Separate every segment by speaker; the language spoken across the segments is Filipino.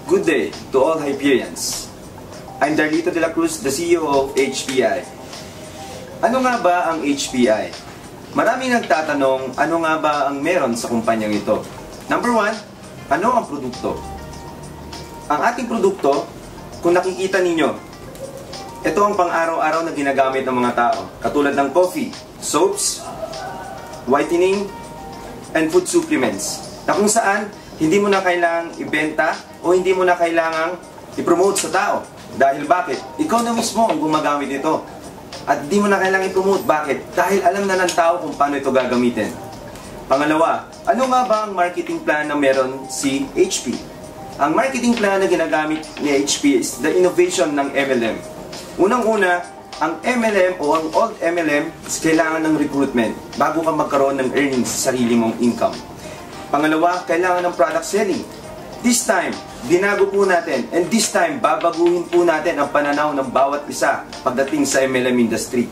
Speaker 1: Good day to all Hyperions. I'm Darlito de la Cruz, the CEO of HPI. Ano nga ba ang HPI? Maraming nagtatanong, ano nga ba ang meron sa kumpanyang ito? Number 1, ano ang produkto? Ang ating produkto, kung nakikita ninyo, ito ang pang-araw-araw na ginagamit ng mga tao. Katulad ng coffee, soaps, whitening, and food supplements. Na kung saan, hindi mo na kailangang ibenta o hindi mo na kailangang i-promote sa tao. Dahil bakit? Ikaw na mismo ang gumagamit ito. At hindi mo na kailangang i-promote. Bakit? Dahil alam na ng tao kung paano ito gagamitin. Pangalawa, ano nga ba ang marketing plan na meron si HP? Ang marketing plan na ginagamit ni HP is the innovation ng MLM. Unang-una, ang MLM o ang old MLM is kailangan ng recruitment bago ka magkaroon ng earnings sa sarili mong income. Pangalawa, kailangan ng product selling. This time, binago po natin, and this time, babaguhin po natin ang pananaw ng bawat isa pagdating sa MLM industry.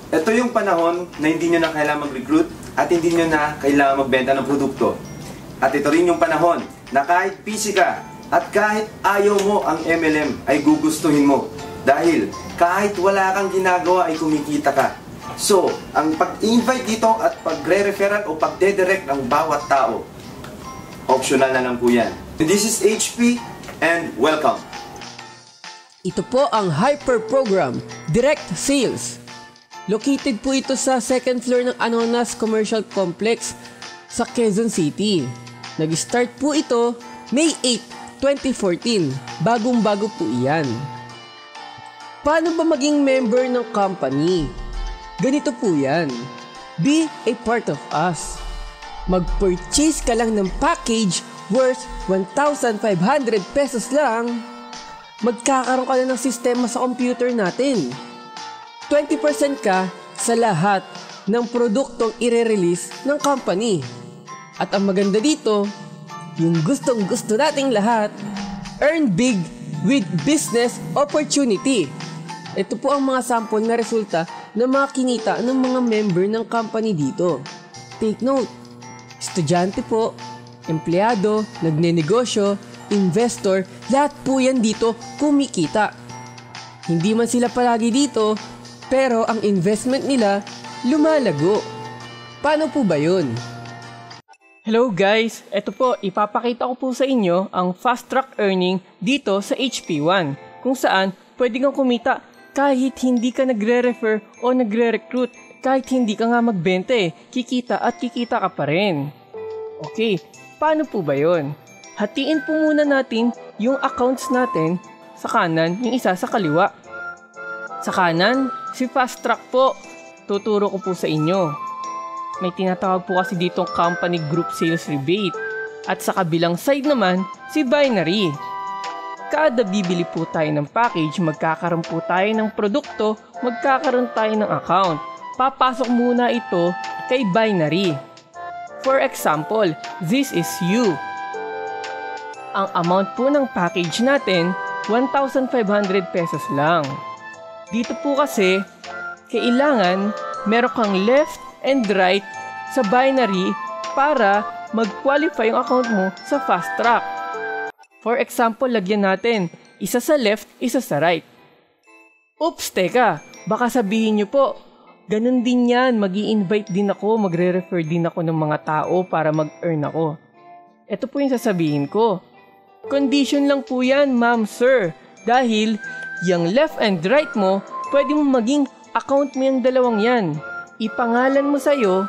Speaker 1: Ito yung panahon na hindi nyo na kailangan mag-recruit at hindi nyo na kailangan magbenta ng produkto. At ito rin yung panahon na kahit busy ka at kahit ayaw mo ang MLM ay gugustuhin mo. Dahil kahit wala kang ginagawa ay kumikita ka. So, ang pag-invite dito at pagre-referral o pagde-direct ng bawat tao, optional na lang po yan. This is HP and welcome.
Speaker 2: Ito po ang Hyper Program, Direct Sales. Located po ito sa second floor ng Anonas Commercial Complex sa Quezon City. Nag-start po ito May 8, 2014. Bagong-bago po iyan. Paano ba maging member ng company? Ganito po yan. Be a part of us. Mag-purchase ka lang ng package worth 1,500 pesos lang. Magkakaroon ka na ng sistema sa computer natin. 20% ka sa lahat ng produktong i-release ng company. At ang maganda dito, yung gustong-gusto nating lahat, earn big with business opportunity. Ito po ang mga sample na resulta na makinita ng mga member ng company dito. Take note, estudyante po, empleyado, nagnenegosyo, investor, lahat po yan dito kumikita. Hindi man sila palagi dito, pero ang investment nila lumalago. Paano po ba yun?
Speaker 3: Hello guys, eto po, ipapakita ko po sa inyo ang fast track earning dito sa HP1 kung saan pwede kang kumita kahit hindi ka nagre-refer o nagre-recruit, kahit hindi ka nga magbenta kikita at kikita ka pa rin. Okay, paano po ba yun? Hatiin po muna natin yung accounts natin sa kanan, yung isa sa kaliwa. Sa kanan, si Fast Track po. Tuturo ko po sa inyo. May tinatawag po kasi ditong company group sales rebate. At sa kabilang side naman, si Binary. Kada bibili po tayo ng package, magkakaroon po tayo ng produkto, magkakaroon tayo ng account. Papasok muna ito kay Binary. For example, this is you. Ang amount po ng package natin, 1,500 pesos lang. Dito po kasi, kailangan meron kang left and right sa Binary para mag-qualify yung account mo sa Fast Track. For example, lagyan natin, isa sa left, isa sa right. Oops, teka, baka sabihin nyo po, ganun din yan, mag-i-invite din ako, magre-refer din ako ng mga tao para mag-earn ako. Ito po yung sasabihin ko. Condition lang po yan, ma'am, sir. Dahil, yung left and right mo, pwede mo maging account mo yung dalawang yan. Ipangalan mo sa'yo,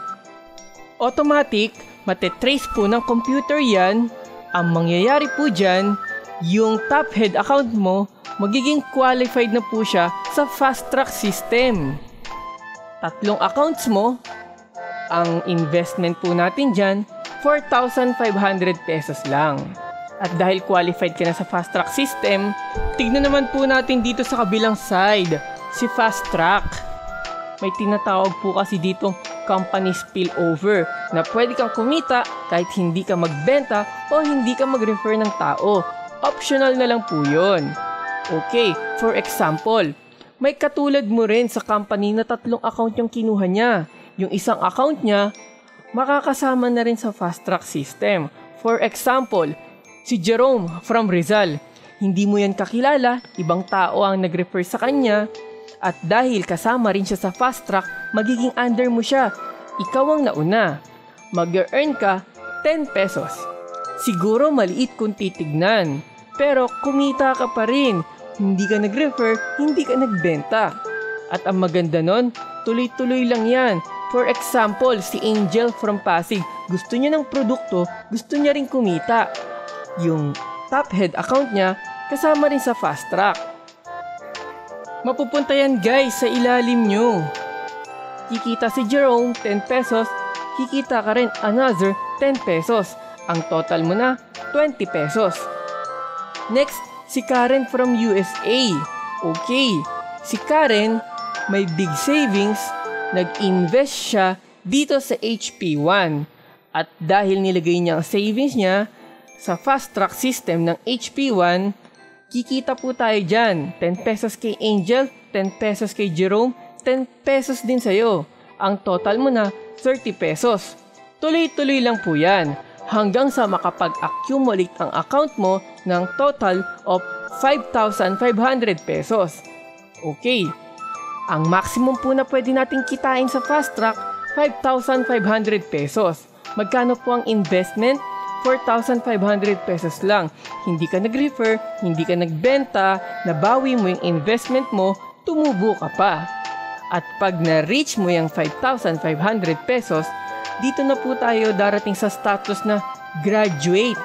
Speaker 3: automatic, matetrace po ng computer yan. Ang mangyayari po dyan, yung top head account mo, magiging qualified na po siya sa fast track system. 3 accounts mo, ang investment po natin dyan, 4,500 pesos lang. At dahil qualified ka na sa fast track system, tignan naman po natin dito sa kabilang side, si Fast Track. May tinatawag po kasi ditong company spillover na pwede kang kumita kahit hindi ka magbenta o hindi ka mag-refer ng tao. Optional na lang po yun. Okay, for example, may katulad mo rin sa company na 3 account yung kinuha niya. Yung isang account niya, makakasama na rin sa fast track system. For example, Si Jerome from Rizal. Hindi mo yan kakilala, ibang tao ang nag-refer sa kanya. At dahil kasama rin siya sa fast track, magiging under mo siya. Ikaw ang nauna. Mag-earn ka 10 pesos. Siguro maliit kung titignan. Pero kumita ka pa rin. Hindi ka nag-refer, hindi ka nagbenta. At ang maganda nun, tuloy-tuloy lang yan. For example, si Angel from Pasig, gusto niya ng produkto, gusto niya rin kumita. Yung top head account niya, kasama rin sa fast track. Mapupunta yan guys sa ilalim nyo. Kikita si Jerome, 10 pesos, kikita ka rin another 10 pesos. Ang total mo na, 20 pesos. Next, si Karen from USA. Okay, si Karen may big savings, nag-invest siya dito sa HP1. At dahil nilagay niya ang savings niya sa fast track system ng HP1, kikita po tayo dyan. 10 pesos kay Angel, 10 pesos kay Jerome, 10 pesos din sa'yo. Ang total mo na, 30 pesos. Tuloy-tuloy lang po yan hanggang sa makapag-accumulate ang account mo ng total of 5,500 pesos. Okay, ang maximum po na pwede natin kitain sa fast track, 5,500 pesos. Magkano po ang investment? 4,500 pesos lang. Hindi ka nag-refer, hindi ka nagbenta, nabawi mo yung investment mo, tumubo ka pa. At pag na-reach mo yung 5,500 pesos, dito na po tayo darating sa status na graduate.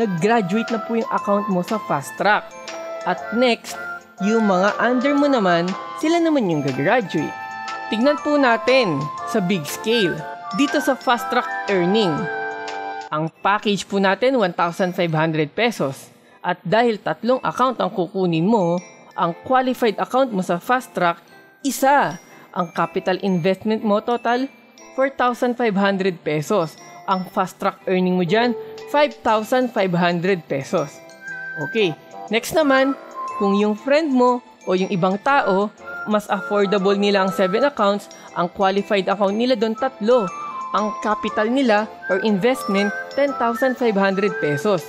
Speaker 3: Nag-graduate na po yung account mo sa fast track. At next, yung mga under mo naman, sila naman yung gagraduate. Tignan po natin sa big scale. Dito sa fast track earning, ang package po natin 1,500 pesos. At dahil 3 account ang kukunin mo, ang qualified account mo sa fast track, isa. Ang capital investment mo total, 4,500 pesos. Ang fast track earning mo dyan, 5,500 pesos. Okay, next naman, kung yung friend mo o yung ibang tao, mas affordable nila ang 7 accounts, ang qualified account nila doon 3. Ang capital nila or investment, 10,500 pesos.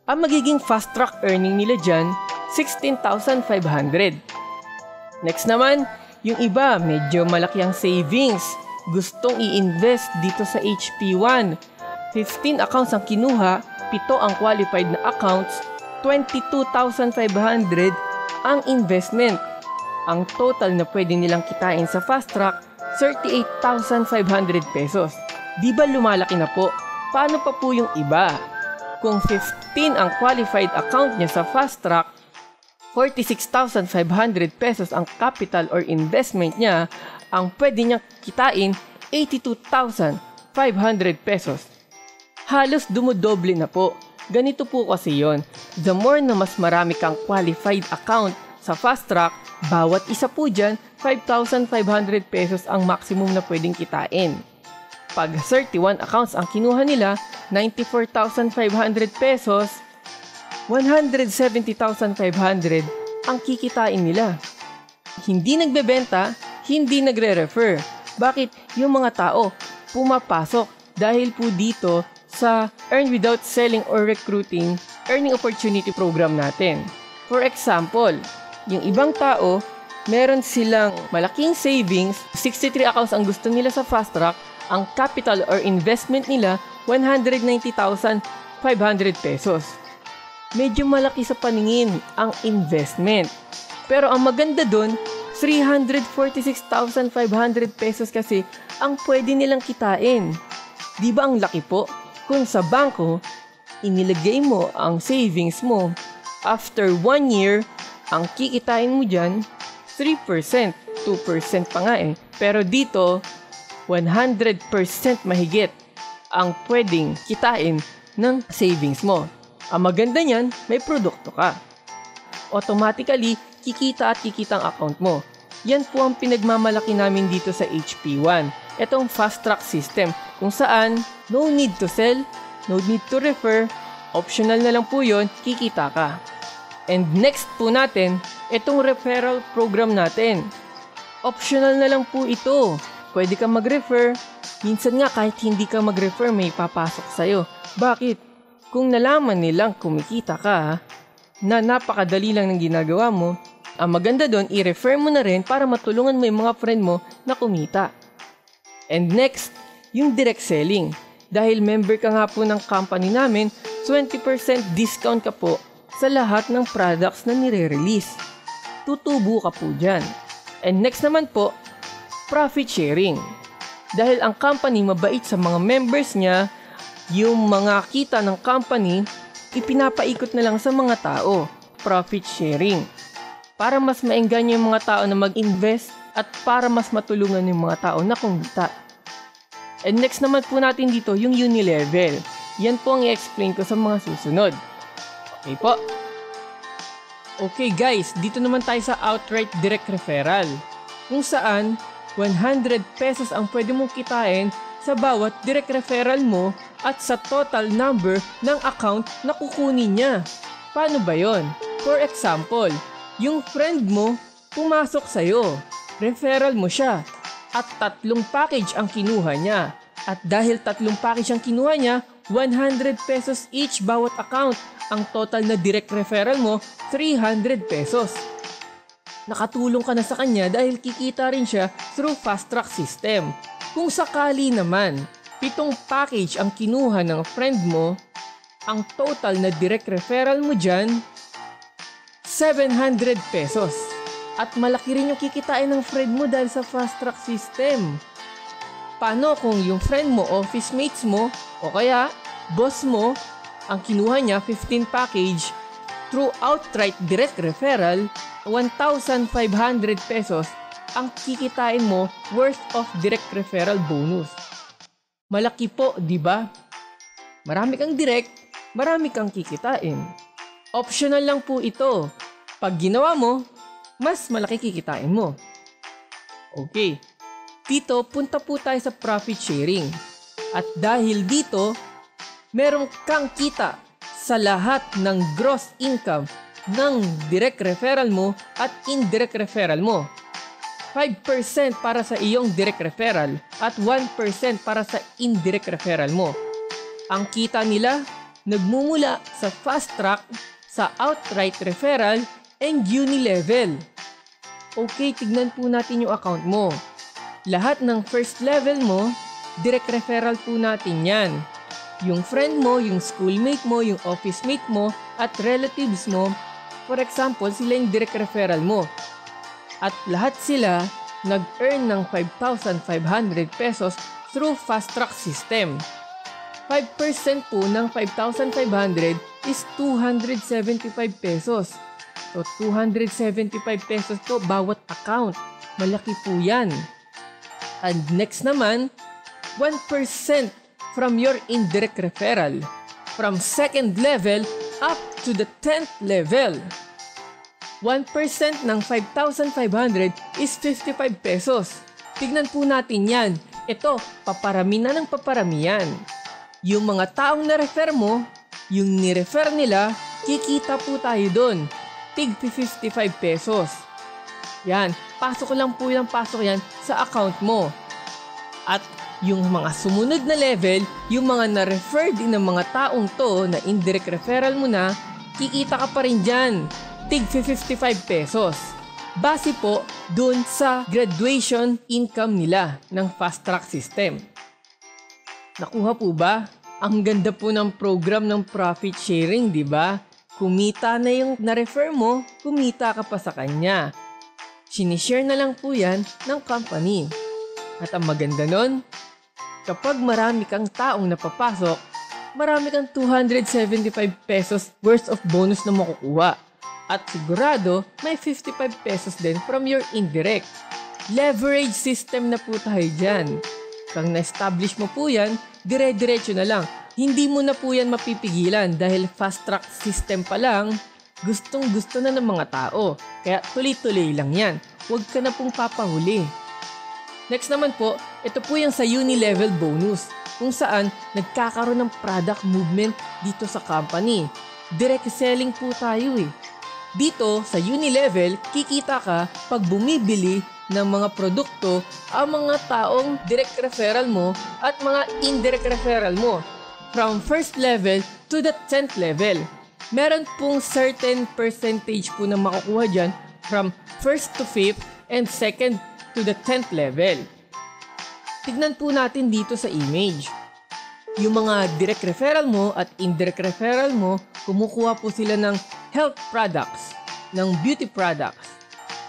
Speaker 3: Ang magiging fast track earning nila dyan, 16,500. Next naman, yung iba, medyo malaki ang savings. Gustong i-invest dito sa HP1. 15 accounts ang kinuha, 7 ang qualified na accounts, 22,500 ang investment. Ang total na pwede nilang kitain sa fast track, 38,500 pesos. Di ba lumalaki na po? Paano pa po yung iba? Kung 15 ang qualified account niya sa fast track, 46,500 pesos ang capital or investment niya, ang pwede niyang kitain 82,500 pesos. Halos dumodoble na po. Ganito po kasi yon. The more na mas marami kang qualified account sa fast track, bawat isa po dyan, 5,500 pesos ang maximum na pwedeng kitain. Pag 31 accounts ang kinuha nila, 94,500 pesos, 170,500 ang kikitain nila. Hindi nagbebenta, hindi nagre-refer. Bakit? Yung mga tao pumapasok dahil po dito sa Earn Without Selling or Recruiting Earning Opportunity Program natin. For example, yung ibang tao, meron silang malaking savings, 63 accounts ang gusto nila sa fast track, ang capital or investment nila, 190,500 pesos. Medyo malaki sa paningin ang investment. Pero ang maganda dun, 346,500 pesos kasi ang pwede nilang kitain. Di ba ang laki po? Kung sa bangko, inilagay mo ang savings mo. After 1 year, ang kikitain mo dyan, 3%, 2% pa nga eh. Pero dito, 100% mahigit ang pwedeng kitain ng savings mo. Ang maganda niyan, may produkto ka. Automatically, kikita at kikita ang account mo. Yan po ang pinagmamalaki namin dito sa HP1. Itong fast track system kung saan no need to sell, no need to refer, optional na lang po yun, kikita ka. And next po natin, itong referral program natin. Optional na lang po ito. Pwede kang mag-refer. Minsan nga kahit hindi ka mag-refer, may papasok sa'yo. Bakit? Kung nalaman nilang kumikita ka, na napakadali lang ng ginagawa mo, ang maganda doon, i-refer mo na rin para matulungan mo yung mga friend mo na kumita. And next, yung direct selling. Dahil member ka nga po ng company namin, 20% discount ka po sa lahat ng products na nire-release. Tutubo ka po dyan. And next naman po, profit sharing. Dahil ang company mabait sa mga members niya, yung mga kita ng company, ipinapaikot na lang sa mga tao. Profit sharing. Para mas maengganyo yung mga tao na mag-invest at para mas matulungan yung mga tao na kumita. And next naman po natin dito yung Unilevel. Yan po ang i-explain ko sa mga susunod. Okay po? Okay guys, dito naman tayo sa outright direct referral. Kung saan, 100 pesos ang pwede mong kitain sa bawat direct referral mo at sa total number ng account na kukunin niya. Paano ba yon? For example, yung friend mo pumasok sa'yo, referral mo siya, at 3 package ang kinuha niya. At dahil 3 package ang kinuha niya, 100 pesos each bawat account. Ang total na direct referral mo, 300 pesos. Nakatulong ka na sa kanya dahil kikita rin siya through fast track system. Kung sakali naman, 7 package ang kinuha ng friend mo, ang total na direct referral mo dyan, 700 pesos. At malaki rin yung kikitain ng friend mo dahil sa fast track system. Paano kung yung friend mo, office mates mo, o kaya boss mo, ang kinuha niya 15 package through outright direct referral, 1,500 pesos ang kikitain mo worth of direct referral bonus. Malaki po, di ba? Marami kang direct, marami kang kikitain. Optional lang po ito. Pag ginawa mo, mas malaki kikitain mo. Okay. Dito, punta po tayo sa profit sharing. At dahil dito, meron kang kita sa lahat ng gross income ng direct referral mo at indirect referral mo. 5% para sa iyong direct referral at 1% para sa indirect referral mo. Ang kita nila nagmumula sa fast track, sa outright referral, and Unilevel. Okay, tignan po natin yung account mo. Lahat ng first level mo, direct referral po natin yan. Yung friend mo, yung schoolmate mo, yung office mate mo, at relatives mo, for example, sila yung direct referral mo. At lahat sila nag-earn ng 5,500 pesos through fast track system. 5% po ng 5,500 is 275 pesos. So, 275 pesos po bawat account. Malaki po yan. And next naman, 1% from your indirect referral. From second level up to the 10th level. 1% ng 5,500 is 55 pesos. Tignan po natin yan. Ito, paparami na ng paparami yan. Yung mga taong na-refer mo, yung ni-refer nila, kikita po tayo doon. Tig 55 pesos. Yan, pasok lang po yung pasok yan sa account mo. At yung mga sumunod na level, yung mga na-refer din ng mga taong to na indirect referral mo na, kikita ka pa rin dyan. Tig 55 pesos. Base po dun sa graduation income nila ng fast track system. Nakuha po ba? Ang ganda po ng program ng profit sharing, di ba? Kumita na yung na-refer mo, kumita ka pa sa kanya. Sinishare na lang po yan ng company. At ang maganda nun, kapag marami kang taong napapasok, marami kang 275 pesos worth of bonus na makukuha. At sigurado, may 55 pesos din from your indirect. Leverage system na po tayo dyan. Kung na-establish mo po yan, dire-diretso na lang. Hindi mo na po yan mapipigilan dahil fast track system pa lang, gustong-gusto na ng mga tao. Kaya tuloy-tuloy lang yan. Huwag ka na pong papahuli. Next naman po, ito po yung sa Unilevel bonus, kung saan nagkakaroon ng product movement dito sa company. Direct selling po tayo eh. Dito sa Unilevel, kikita ka pag bumibili ng mga produkto ang mga taong direct referral mo at mga indirect referral mo.
Speaker 2: from first level to the 10th level. Meron pong certain percentage po na makukuha dyan from first to 5th and second to the 10th level. Tignan po natin dito sa image. Yung mga direct referral mo at indirect referral mo, kumukuha po sila ng health products, ng beauty products,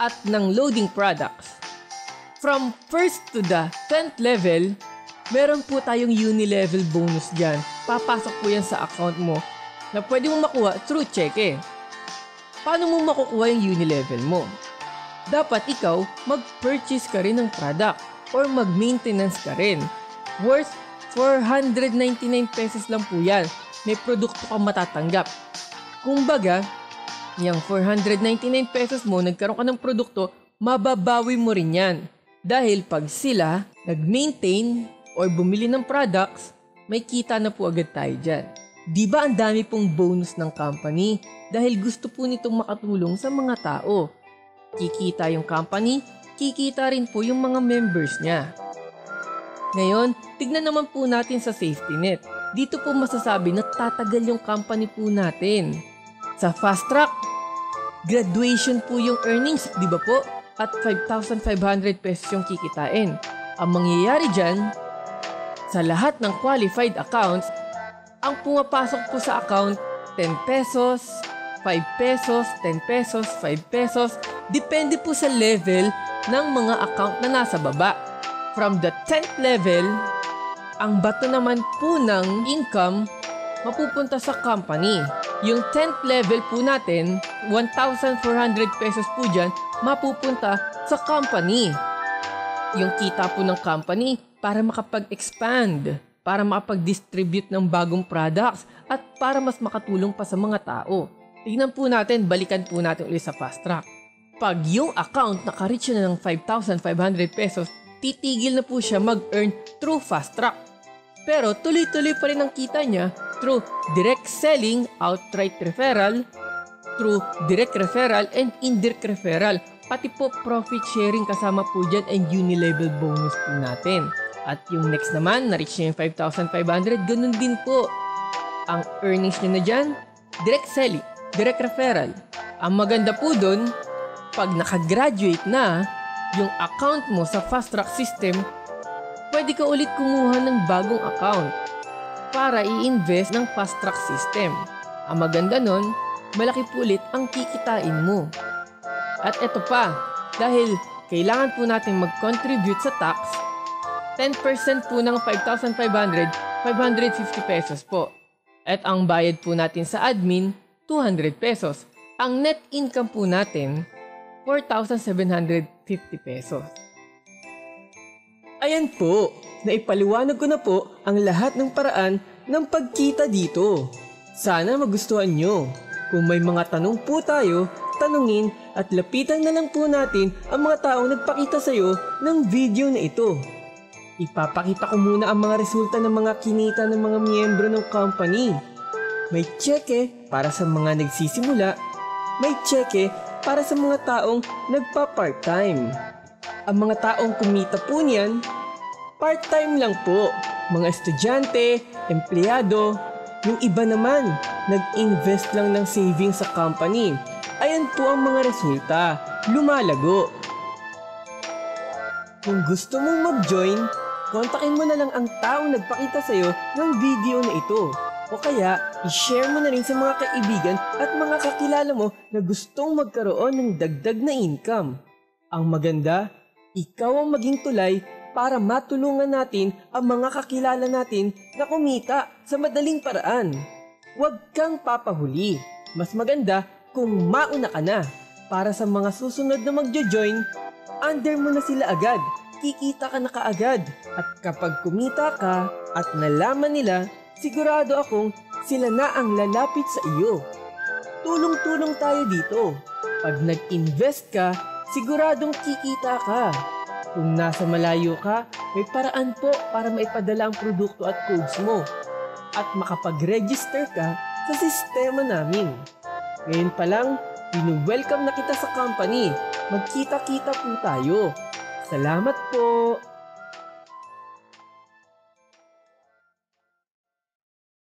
Speaker 2: at ng loading products. From first to the 10th level, meron po tayong uni-level bonus dyan. Papasok po yan sa account mo na pwede mo makuha through cheque. Paano mo makukuha yung uni-level mo? Dapat ikaw mag-purchase ka rin ng product or mag-maintenance ka rin. Worth 499 pesos lang po yan. May produkto kang matatanggap. Kumbaga, yung 499 pesos mo, nagkaroon ka ng produkto, mababawi mo rin yan. Dahil pag sila nag-maintain or bumili ng products, may kita na po agad tayo dyan. Diba ang dami pong bonus ng company dahil gusto po nitong makatulong sa mga tao. Kikita yung company, kikita rin po yung mga members niya. Ngayon, tignan naman po natin sa safety net. Dito po masasabi na tatagal yung company po natin. Sa fast track, graduation po yung earnings, di ba po? At 5,500 pesos yung kikitain. Ang mangyayari dyan, sa lahat ng qualified accounts, ang pumapasok po sa account, 10 pesos, 5 pesos, 10 pesos, 5 pesos, depende po sa level ng mga account na nasa baba. From the 10th level, ang bato naman po ng income mapupunta sa company. Yung 10th level po natin, 1,400 pesos po dyan, mapupunta sa company. Yung kita po ng company para makapag-expand, para makapag-distribute ng bagong products, at para mas makatulong pa sa mga tao. Tignan po natin, balikan po natin ulit sa fast track. Pag yung account naka-reach na ng 5,500 pesos, titigil na po siya mag-earn through fast track. Pero tuloy-tuloy pa rin ang kita niya through direct selling, outright referral, through direct referral and indirect referral. Pati po profit sharing kasama po dyan and uni-level bonus po natin. At yung next naman, na-reach niya yung 5,500, ganun din po. Ang earnings niya na dyan, direct selling, direct referral. Ang maganda po dun, pag nakagraduate na yung account mo sa fast track system, pwede ka ulit kumuha ng bagong account para i-invest ng fast track system. Ang maganda nun, malaki po ulit ang kikitain mo. At eto pa, dahil kailangan po natin mag-contribute sa tax, 10% po ng 5,500, 550 pesos po. At ang bayad po natin sa admin, 200 pesos. Ang net income po natin, 4,750 pesos. Ayan po, naipaliwanag ko na po ang lahat ng paraan ng pagkita dito. Sana magustuhan nyo. Kung may mga tanong po tayo, tanungin at lapitan na lang po natin ang mga taong nagpakita sa'yo ng video na ito. Ipapakita ko muna ang mga resulta ng mga kinita ng mga miyembro ng company. May cheque para sa mga nagsisimula, may cheque para sa mga taong nagpa-part-time. Ang mga taong kumita po niyan, part-time lang po. Mga estudyante, empleyado, yung iba naman, nag-invest lang ng savings sa company. Ayan po ang mga resulta, lumalago. Kung gusto mong mag-join, kontakin mo na lang ang taong nagpakita sa'yo ng video na ito. O kaya, i-share mo na rin sa mga kaibigan at mga kakilala mo na gustong magkaroon ng dagdag na income. Ang maganda, ikaw ang maging tulay para matulungan natin ang mga kakilala natin na kumita sa madaling paraan. Huwag kang papahuli. Mas maganda kung mauna ka na. Para sa mga susunod na magjo-join, under mo na sila agad. Kikita ka na kaagad. At kapag kumita ka at nalaman nila, sigurado akong sila na ang lalapit sa iyo. Tulong-tulong tayo dito. Pag nag-invest ka, siguradong kikita ka. Kung nasa malayo ka, may paraan po para maipadala ang produkto at codes mo. At makapag-register ka sa sistema namin. Ngayon pa lang, welcome na kita sa company. Magkita-kita po tayo. Salamat po!